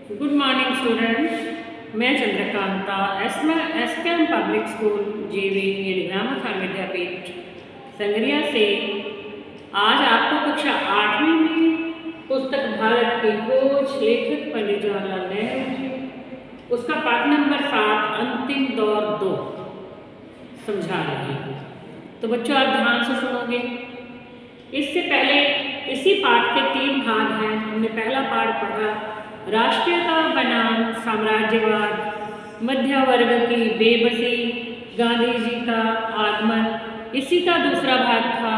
Good morning students. मैं Chandrakanta SKM public school जेवी ग्राम विद्यापीठ संगरिया से आज आपको कक्षा 8वीं में पुस्तक भारत की खोज लेखक पंडित जवाहरलाल नेहरू जी उसका पाठ नंबर 7 अंतिम दौर 2 समझा रही हूँ। तो बच्चों आप ध्यान से सुनोगे। इससे पहले इसी पाठ के 3 भाग हैं। हमने पहला पाठ पढ़ा राष्ट्रीयता बनाम साम्राज्यवाद, मध्य वर्ग की बेबसी, गांधी जी का आगमन। इसी का दूसरा भाग था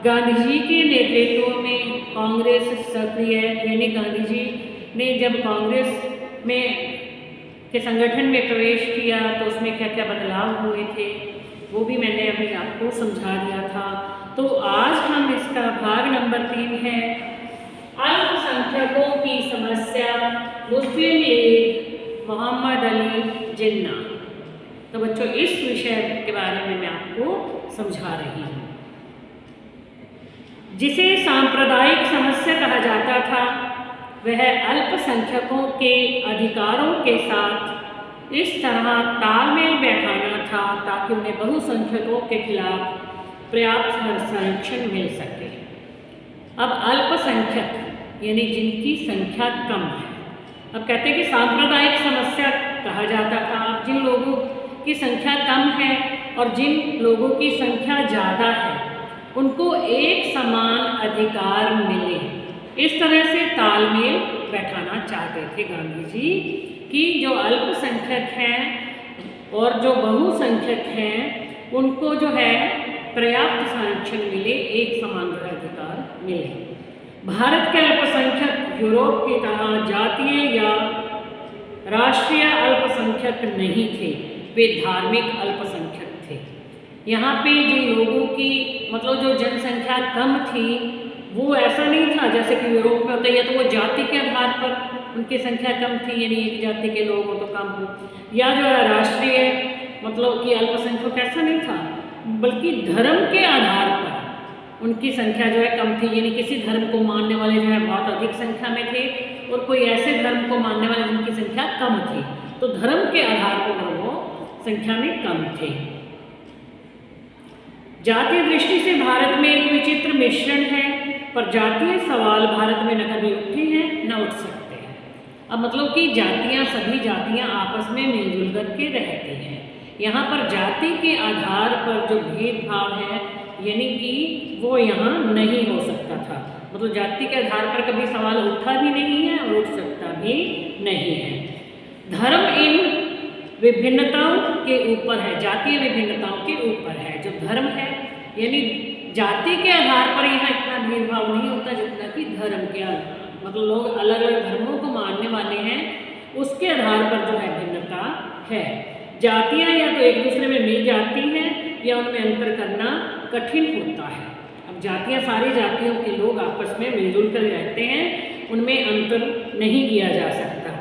गांधी जी के नेतृत्व में कांग्रेस सक्रिय, यानी गांधी जी ने जब कांग्रेस में के संगठन में प्रवेश किया तो उसमें क्या क्या बदलाव हुए थे वो भी मैंने अभी आपको समझा दिया था। तो आज हम इसका भाग नंबर 3 है अल्पसंख्यकों की समस्या, मुस्लिम लीग, मोहम्मद अली जिन्ना। तो बच्चों इस विषय के बारे में मैं आपको समझा रही हूँ। जिसे सांप्रदायिक समस्या कहा जाता था वह अल्पसंख्यकों के अधिकारों के साथ इस तरह तालमेल बैठाना था ताकि उन्हें बहुसंख्यकों के खिलाफ पर्याप्त संरक्षण मिल सके। अब अल्पसंख्यक यानी जिनकी संख्या कम है। अब कहते हैं कि सांप्रदायिक समस्या कहा जाता था जिन लोगों की संख्या कम है और जिन लोगों की संख्या ज़्यादा है उनको एक समान अधिकार मिले। इस तरह से तालमेल बैठाना चाहते थे गांधी जी कि जो अल्पसंख्यक हैं और जो बहुसंख्यक हैं उनको जो है पर्याप्त संरक्षण मिले, एक समान अधिकार मिले। भारत के अल्पसंख्यक यूरोप की तरह जातीय या राष्ट्रीय अल्पसंख्यक नहीं थे, वे धार्मिक अल्पसंख्यक थे। यहाँ पे जिन लोगों की मतलब जो जनसंख्या कम थी वो ऐसा नहीं था जैसे कि यूरोप में होता है, या तो वो जाति के आधार पर उनकी संख्या कम थी यानी एक जाति के लोग हो तो कम हो, या जो है राष्ट्रीय मतलब कि अल्पसंख्यक ऐसा नहीं था, बल्कि धर्म के आधार पर उनकी संख्या जो है कम थी। यानी किसी धर्म को मानने वाले जो है बहुत अधिक संख्या में थे और कोई ऐसे धर्म को मानने वाले जिनकी संख्या कम थी, तो धर्म के आधार पर वो संख्या में कम थे। जातीय दृष्टि से भारत में एक विचित्र मिश्रण है, पर जातीय सवाल भारत में न कभी उठे हैं न उठ सकते हैं। अब मतलब कि जातियाँ सभी जातियाँ आपस में मिलजुल करके रहती हैं। यहाँ पर जाति के आधार पर जो भेदभाव है यानी कि वो यहाँ नहीं हो सकता था। मतलब जाति के आधार पर कभी सवाल उठा भी नहीं है और उठ सकता भी नहीं है। धर्म इन विभिन्नताओं के ऊपर है, जातीय विभिन्नताओं के ऊपर है। जो धर्म है यानी जाति के आधार पर यहाँ इतना भेदभाव नहीं होता जितना कि धर्म के आधार, मतलब लोग अलग अलग धर्मों को मानने वाले हैं उसके आधार पर जो है भिन्नता है। जातियाँ या तो एक दूसरे में मिल जाती हैं या उनमें अंतर करना कठिन होता है। अब जातियाँ सारी जातियों के लोग आपस में मिलजुल कर रहते हैं, उनमें अंतर नहीं किया जा सकता।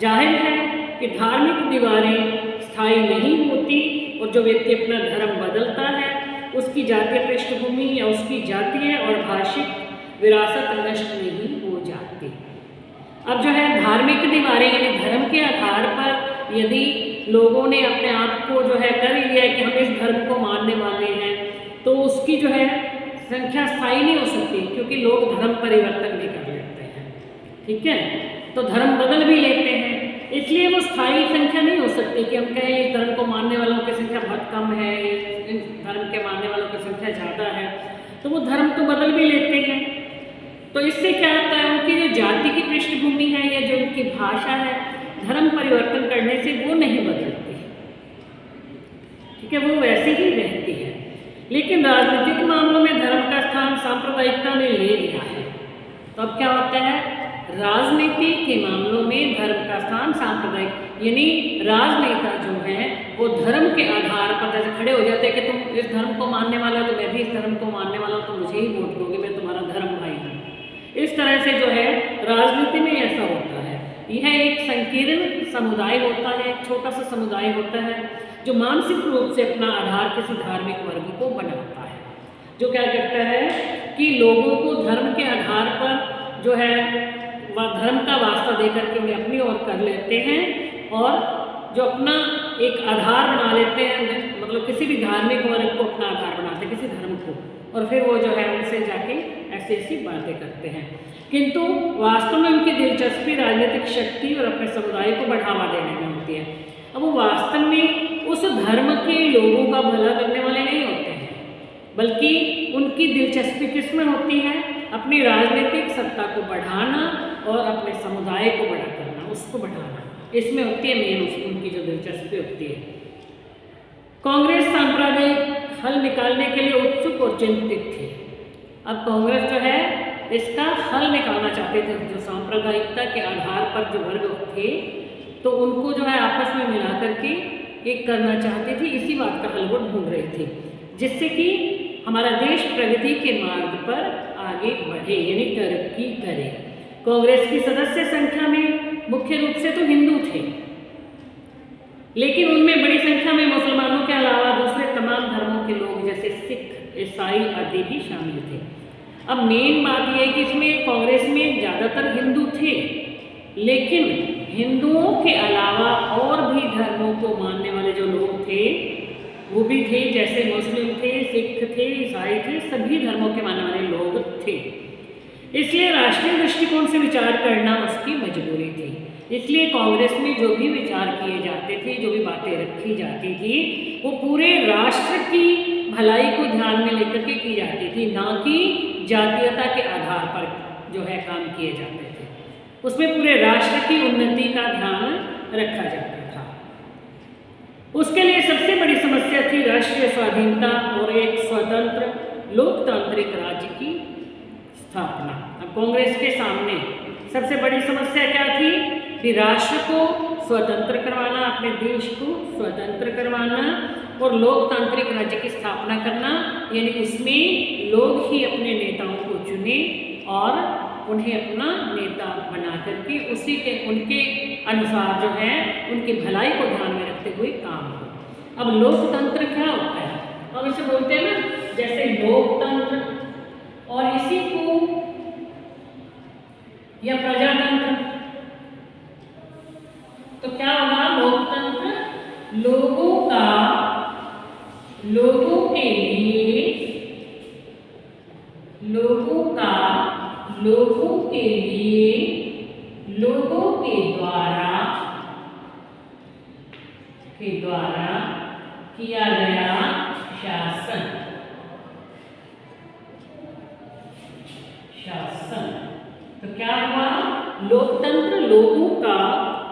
जाहिर है कि धार्मिक दीवारें स्थायी नहीं होती और जो व्यक्ति अपना धर्म बदलता है उसकी जातीय पृष्ठभूमि या उसकी जातीय और भाषिक विरासत नष्ट नहीं हो जाती। अब जो है धार्मिक दीवारें यानी धर्म के आधार पर यदि लोगों ने अपने आप को जो है कर लिया कि हम इस धर्म को मानने वाले हैं तो उसकी जो है संख्या स्थायी नहीं हो सकती, क्योंकि लोग धर्म परिवर्तन भी कर लेते हैं। ठीक है, तो धर्म बदल भी लेते हैं, इसलिए वो स्थायी संख्या नहीं हो सकती कि हम कहें इस धर्म को मानने वालों की संख्या बहुत कम है, इस धर्म के मानने वालों की संख्या ज़्यादा है, तो वो धर्म तो बदल भी लेते हैं। तो इससे क्या होता है उनकी जो जाति की पृष्ठभूमि है या जो उनकी भाषा है धर्म परिवर्तन करने से वो नहीं बदलती। ठीक है, वो वैसे ही रहती है। लेकिन राजनीतिक मामलों में धर्म का स्थान सांप्रदायिकता ने ले लिया है। तो अब क्या होता है, राजनीति के मामलों में धर्म का स्थान सांप्रदायिक यानी राजनेता जो है वो धर्म के आधार पर जैसे खड़े हो जाते हैं कि तुम इस धर्म को मानने वाला हो तो मैं भी इस धर्म को मानने वाला हूँ, तो मुझे ही वोट दोगे, मैं तुम्हारा धर्म भाई हूँ। इस तरह से जो है राजनीति में ऐसा होता है। यह एक संकीर्ण समुदाय होता है, एक छोटा सा समुदाय होता है जो मानसिक रूप से अपना आधार किसी धार्मिक वर्ग को बनाता है, जो क्या करता है कि लोगों को धर्म के आधार पर जो है धर्म का वास्ता दे करके उन्हें अपनी ओर कर लेते हैं और जो अपना एक आधार बना लेते हैं, मतलब किसी भी धार्मिक वर्ग को अपना आधार बनाते हैं, किसी धर्म को, और फिर वो जो है उनसे जाके ऐसी ऐसी बातें करते हैं। किंतु वास्तव में उनकी दिलचस्पी राजनीतिक शक्ति और अपने समुदाय को बढ़ावा देने में होती है। अब वो वास्तव में उस धर्म के लोगों का भला करने वाले नहीं होते हैं, बल्कि उनकी दिलचस्पी किस में होती है? अपनी राजनीतिक सत्ता को बढ़ाना और अपने समुदाय को बड़ा करना, उसको बढ़ाना, इसमें होती है मेन उनकी जो दिलचस्पी होती है। कांग्रेस सांप्रदायिक हल निकालने के लिए उत्सुक और चिंतित थी। अब कांग्रेस जो है इसका हल निकालना चाहते थे। जो सांप्रदायिकता के आधार पर जो वर्ग थे तो उनको जो है आपस में मिला करके एक करना चाहते थे। इसी बात का हल वो ढूंढ रहे थे, जिससे कि हमारा देश प्रगति के मार्ग पर आगे बढ़े, यानी तरक्की करे। कांग्रेस की सदस्य संख्या में मुख्य रूप से तो हिंदू थे, लेकिन उनमें बड़ी संख्या में मुसलमानों के अलावा दूसरे तमाम धर्मों के लोग जैसे सिख, ईसाई आदि भी शामिल थे। अब मेन बात यह है कि इसमें कांग्रेस में ज़्यादातर हिंदू थे, लेकिन हिंदुओं के अलावा और भी धर्मों को मानने वाले जो लोग थे वो भी थे, जैसे मुस्लिम थे, सिख थे, ईसाई थे, सभी धर्मों के मानने वाले लोग थे। इसलिए राष्ट्रीय दृष्टिकोण से विचार करना उसकी मजबूरी थी। इसलिए कांग्रेस में जो भी विचार किए जाते थे, जो भी बातें रखी जाती थी, वो पूरे राष्ट्र की भलाई को ध्यान में लेकर के की जाती थी, ना कि जातीयता के आधार पर जो है काम किए जाते थे। उसमें पूरे राष्ट्र की उन्नति का ध्यान रखा जाता था। उसके लिए सबसे बड़ी समस्या थी राष्ट्रीय स्वाधीनता और एक स्वतंत्र लोकतांत्रिक राज्य की स्थापना। अब कांग्रेस के सामने सबसे बड़ी समस्या क्या थी कि राष्ट्र को स्वतंत्र करवाना, अपने देश को स्वतंत्र करवाना और लोकतांत्रिक राज्य की स्थापना करना, यानी उसमें लोग ही अपने नेताओं को चुने और उन्हें अपना नेता बना करके उसी के उनके अनुसार जो है उनकी भलाई को ध्यान में रखते हुए काम हो। अब लोकतंत्र क्या होता है? हम इसे बोलते हैं ना, जैसे लोकतंत्र, और इसी को या प्रजातंत्र। तो क्या होगा? लोकतंत्र लोगों का लोगों के लिए, लोगों का लोगों के लिए, लोगों के द्वारा किया गया शासन। तो क्या हुआ? लोकतंत्र लोगों का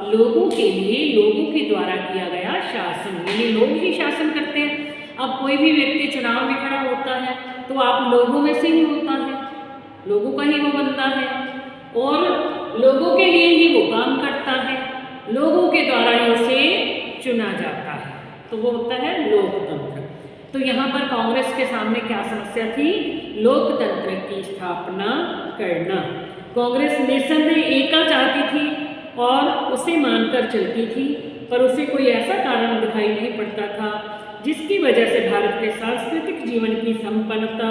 लोगों के लिए, लोगों के द्वारा किया गया शासन, यानी लोग ही शासन करते हैं। अब कोई भी व्यक्ति चुनाव में खड़ा होता है तो आप लोगों में से ही होता है, लोगों का ही वो बनता है और लोगों के लिए ही वो काम करता है, लोगों के द्वारा ही उसे चुना जाता है, तो वो होता है लोकतंत्र। तो यहाँ पर कांग्रेस के सामने क्या समस्या थी? लोकतंत्र की स्थापना करना। कांग्रेस निसंदेह एकता चाहती थी और उसे मानकर चलती थी, पर उसे कोई ऐसा कारण दिखाई नहीं पड़ता था जिसकी वजह से भारत के सांस्कृतिक जीवन की संपन्नता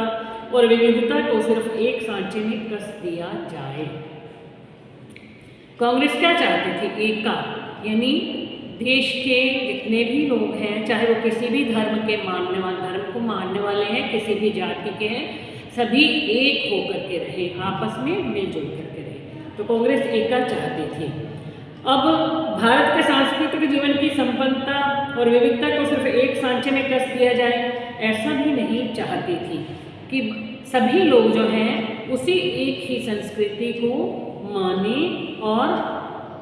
और विविधता को सिर्फ एक सांचे में कस दिया जाए। कांग्रेस क्या चाहती थी? एकता, यानी देश के जितने भी लोग हैं, चाहे वो किसी भी धर्म के मानने वाले, धर्म को मानने वाले हैं, किसी भी जाति के हैं, सभी एक होकर के रहे, आपस में मिलजुल करके रहे। तो कांग्रेस एकता चाहती थी। अब भारत के सांस्कृतिक जीवन की संपन्नता और विविधता को सिर्फ एक सांचे में कस दिया जाए, ऐसा भी नहीं चाहती थी कि सभी लोग जो हैं उसी एक ही संस्कृति को माने और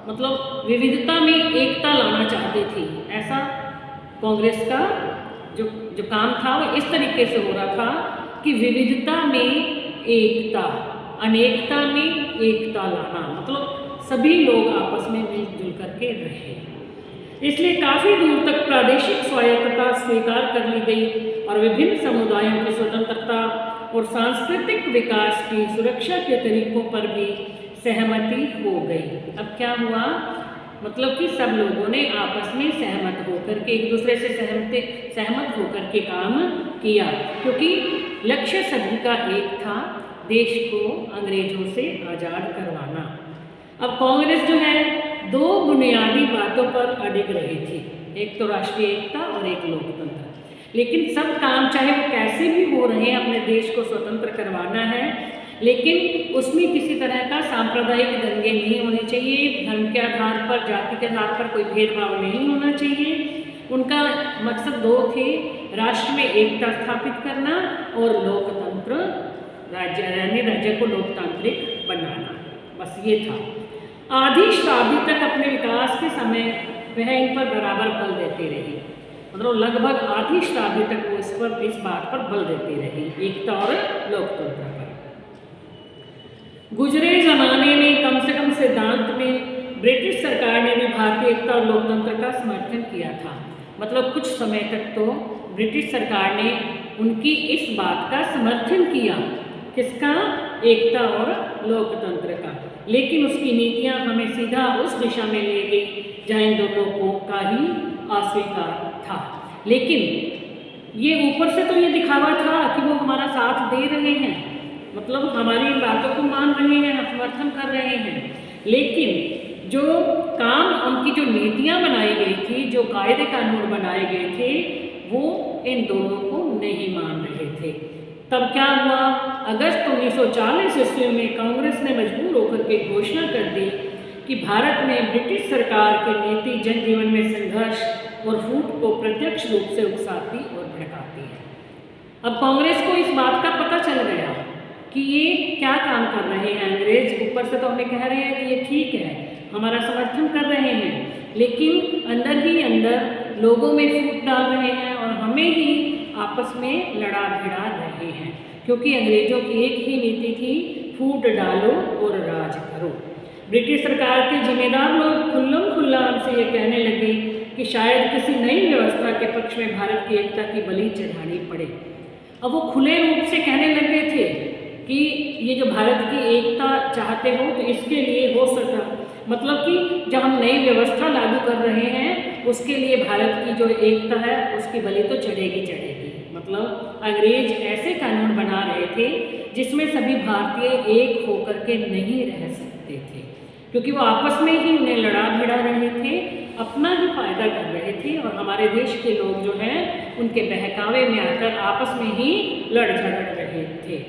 मतलब विविधता में एकता लाना चाहती थी। ऐसा कांग्रेस का जो काम था वो इस तरीके से हो रहा था कि विविधता में एकता, अनेकता में एकता लाना, मतलब सभी लोग आपस में मिलजुल करके रहे। इसलिए काफ़ी दूर तक प्रादेशिक स्वायत्तता स्वीकार कर ली गई और विभिन्न समुदायों की स्वतंत्रता और सांस्कृतिक विकास की सुरक्षा के तरीकों पर भी सहमति हो गई। अब क्या हुआ? मतलब कि सब लोगों ने आपस में सहमत होकर के, एक दूसरे से सहमत होकर के काम किया, क्योंकि लक्ष्य सभी का एक था, देश को अंग्रेजों से आज़ाद करवाना। अब कांग्रेस जो है दो बुनियादी बातों पर अडिग रही थी, एक तो राष्ट्रीय एकता और एक लोकतंत्र। लेकिन सब काम चाहे वो कैसे भी हो रहे हैं, अपने देश को स्वतंत्र करवाना है, लेकिन उसमें किसी तरह का सांप्रदायिक दंगे नहीं होने चाहिए, धर्म के आधार पर, जाति के आधार पर कोई भेदभाव नहीं होना चाहिए। उनका मकसद दो थे, राष्ट्र में एकता स्थापित करना और लोकतंत्र, राज्य को लोकतांत्रिक बनाना, बस ये था। आधी शताब्दी तक अपने विकास के समय वह इन पर बराबर बल देती रही, मतलब लगभग आधी शताब्दी तक वो इस बात पर बल देती रही, एकता और लोकतंत्र पर। गुजरे जमाने में कम से कम सिद्धांत में ब्रिटिश सरकार ने भी भारतीय एकता और लोकतंत्र का समर्थन किया था। मतलब कुछ समय तक तो ब्रिटिश सरकार ने उनकी इस बात का समर्थन किया, किसका? एकता और लोकतंत्र का। लेकिन उसकी नीतियां हमें सीधा उस दिशा में ले गई जहाँ इन दोनों को का ही अस्वीकार था। लेकिन ये ऊपर से तो ये दिखावा था कि वो हमारा साथ दे रहे हैं, मतलब हमारी इन बातों को मान रहे हैं, समर्थन कर रहे हैं, लेकिन जो काम, उनकी जो नीतियां बनाई गई थी, जो कायदे कानून बनाए गए थे, वो इन दोनों को नहीं मान रहे थे। तब क्या हुआ? अगस्त 1940 ईस्वी में कांग्रेस ने मजबूर होकर के घोषणा कर दी कि भारत में ब्रिटिश सरकार की नीति जनजीवन में संघर्ष और फूट को प्रत्यक्ष रूप से उकसाती और भड़काती है। अब कांग्रेस को इस बात का पता चल गया कि ये क्या काम कर रहे हैं अंग्रेज। ऊपर से तो हमें कह रहे हैं कि ये ठीक है, हमारा समर्थन कर रहे हैं, लेकिन अंदर ही अंदर लोगों में फूट डाल रहे हैं और हमें ही आपस में लड़ा भिड़ा रहे हैं, क्योंकि अंग्रेजों की एक ही नीति थी, फूट डालो और राज करो। ब्रिटिश सरकार के जिम्मेदार लोग खुल्लम खुल्ला हमसे ये कहने लगे कि शायद किसी नई व्यवस्था के पक्ष में भारत की एकता की बलि चढ़ानी पड़े। अब वो खुले रूप से कहने लगे थे कि ये जो भारत की एकता चाहते हो तो इसके लिए हो सका, मतलब कि जब हम नई व्यवस्था लागू कर रहे हैं उसके लिए भारत की जो एकता है उसकी बलि तो चढ़ेगी चढ़ेगी। मतलब अंग्रेज ऐसे कानून बना रहे थे जिसमें सभी भारतीय एक होकर के नहीं रह सकते थे, क्योंकि वो आपस में ही उन्हें लड़ा भिड़ा रहे थे, अपना ही फायदा कर रहे थे, और हमारे देश के लोग जो हैं उनके बहकावे में आकर आपस में ही लड़ झगड़ रहे थे।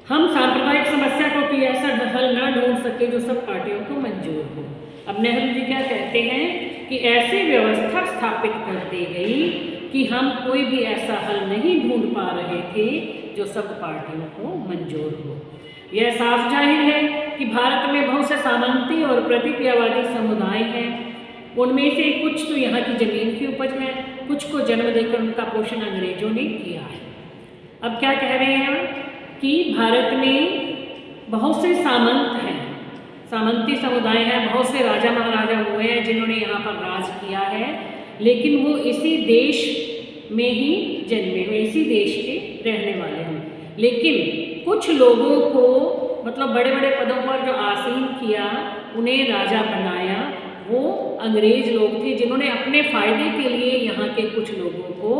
हम सांप्रदायिक समस्या को कोई ऐसा हल न ढूंढ सके जो सब पार्टियों को मंजूर हो। अब नेहरू जी क्या कहते हैं कि ऐसी व्यवस्था स्थापित कर दी गई कि हम कोई भी ऐसा हल नहीं ढूंढ पा रहे थे जो सब पार्टियों को मंजूर हो। यह साफ जाहिर है कि भारत में बहुत से सामंती और प्रतिक्रियावादी समुदाय हैं, उनमें से कुछ तो यहाँ की जमीन की उपज है, कुछ को जन्म देकर उनका पोषण अंग्रेजों ने किया है। अब क्या कह रहे हैं कि भारत में बहुत से सामंत हैं, सामंती समुदाय हैं, बहुत से राजा महाराजा हुए हैं जिन्होंने यहाँ पर राज किया है, लेकिन वो इसी देश में ही जन्मे हुए, इसी देश के रहने वाले हैं। लेकिन कुछ लोगों को, मतलब बड़े बड़े पदों पर जो आसीन किया, उन्हें राजा बनाया, वो अंग्रेज लोग थे जिन्होंने अपने फायदे के लिए यहाँ के कुछ लोगों को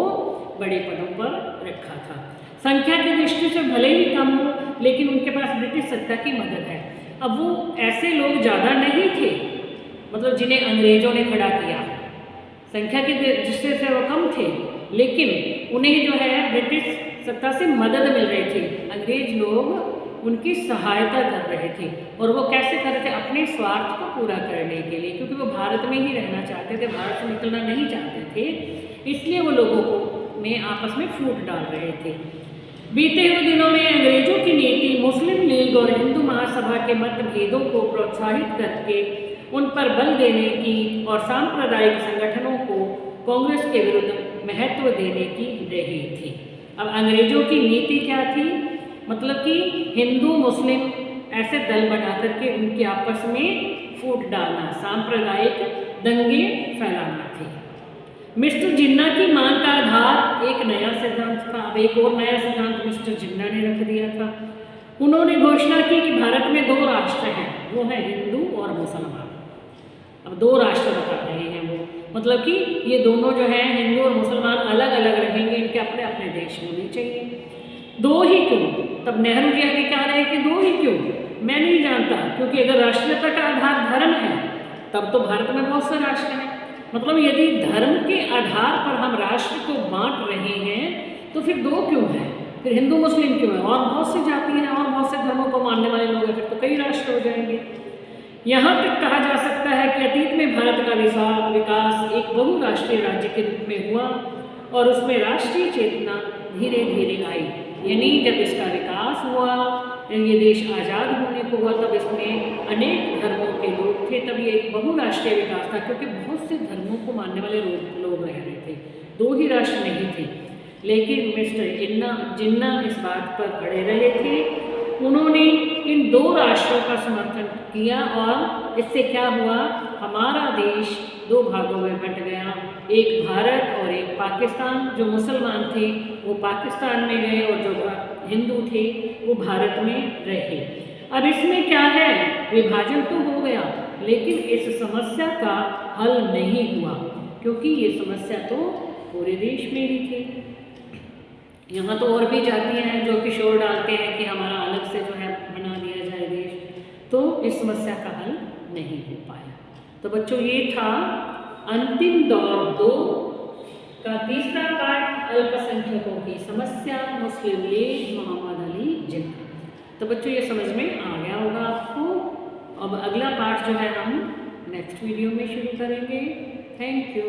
बड़े पदों पर रखा था। संख्या की दृष्टि से भले ही कम हो, लेकिन उनके पास ब्रिटिश सत्ता की मदद है। अब वो ऐसे लोग ज़्यादा नहीं थे, मतलब जिन्हें अंग्रेजों ने खड़ा किया, संख्या की दृष्टि से वो कम थे, लेकिन उन्हें जो है ब्रिटिश सत्ता से मदद मिल रही थी। अंग्रेज लोग उनकी सहायता कर रहे थे, और वो कैसे कर रहे थे? अपने स्वार्थ को पूरा करने के लिए, क्योंकि वो भारत में ही रहना चाहते थे, भारत से निकलना नहीं चाहते थे, इसलिए वो लोगों को में आपस में फूट डाल रहे थे। बीते हुए दिनों में अंग्रेजों की नीति मुस्लिम लीग और हिंदू महासभा के मतभेदों को प्रोत्साहित करके उन पर बल देने की और सांप्रदायिक संगठनों को कांग्रेस के विरुद्ध महत्व देने की रही थी। अब अंग्रेजों की नीति क्या थी? मतलब कि हिंदू मुस्लिम ऐसे दल बना करके उनके आपस में फूट डालना, सांप्रदायिक दंगे फैलाना थे। मिस्टर जिन्ना की मांग का आधार एक नया सिद्धांत था। अब एक और नया सिद्धांत मिस्टर जिन्ना ने रख दिया था। उन्होंने घोषणा की कि भारत में दो राष्ट्र हैं, वो है हिंदू और मुसलमान। अब दो राष्ट्र बता रहे हैं वो, मतलब कि ये दोनों जो है हिंदू और मुसलमान अलग अलग रहेंगे, इनके अपने अपने देश होने चाहिए। दो ही क्यों? तब नेहरू जी आगे कह रहे हैं कि दो ही क्यों, मैं नहीं जानता, क्योंकि अगर राष्ट्रीयता का आधार धर्म है तब तो भारत में बहुत से राष्ट्र हैं। मतलब यदि धर्म के आधार पर हम राष्ट्र को बांट रहे हैं तो फिर दो क्यों हैं, फिर हिंदू मुस्लिम क्यों है, और बहुत सी जाति हैं और बहुत से धर्मों को मानने वाले लोग हैं, फिर तो कई राष्ट्र हो जाएंगे। यहाँ तक कहा जा सकता है कि अतीत में भारत का विकास एक बहुराष्ट्रीय राज्य के रूप में हुआ और उसमें राष्ट्रीय चेतना धीरे धीरे आई। यानी जब इसका विकास हुआ, ये देश आज़ाद होने को हुआ, तब इसमें अनेक धर्मों के लोग थे, तब ये एक बहुराष्ट्रीय विकास था, क्योंकि बहुत से धर्मों को मानने वाले लोग रह रहे थे, दो ही राष्ट्र नहीं थे। लेकिन मिस्टर जिन्ना इस बात पर अड़े रहे थे। उन्होंने इन दो राष्ट्रों का समर्थन किया और इससे क्या हुआ, हमारा देश दो भागों में बंट गया, एक भारत और एक पाकिस्तान। जो मुसलमान थे वो पाकिस्तान में गए और जो हिंदू थे वो भारत में रहे। अब इसमें क्या है, विभाजन तो हो गया लेकिन इस समस्या का हल नहीं हुआ, क्योंकि ये समस्या तो पूरे देश में ही थी। यहाँ तो और भी जातियाँ हैं जो कि शोर डालते हैं कि हमारा अलग से जो है बना दिया जाए देश, तो इस समस्या का हल नहीं हो पाया। तो बच्चों ये था अंतिम दौर 2 का तीसरा पार्ट, अल्पसंख्यकों की समस्या, मुस्लिम लीग, मोहम्मद अली जिन्ना। तो बच्चों ये समझ में आ गया होगा आपको। अब अगला पार्ट जो है हम नेक्स्ट वीडियो में शुरू करेंगे। Thank you.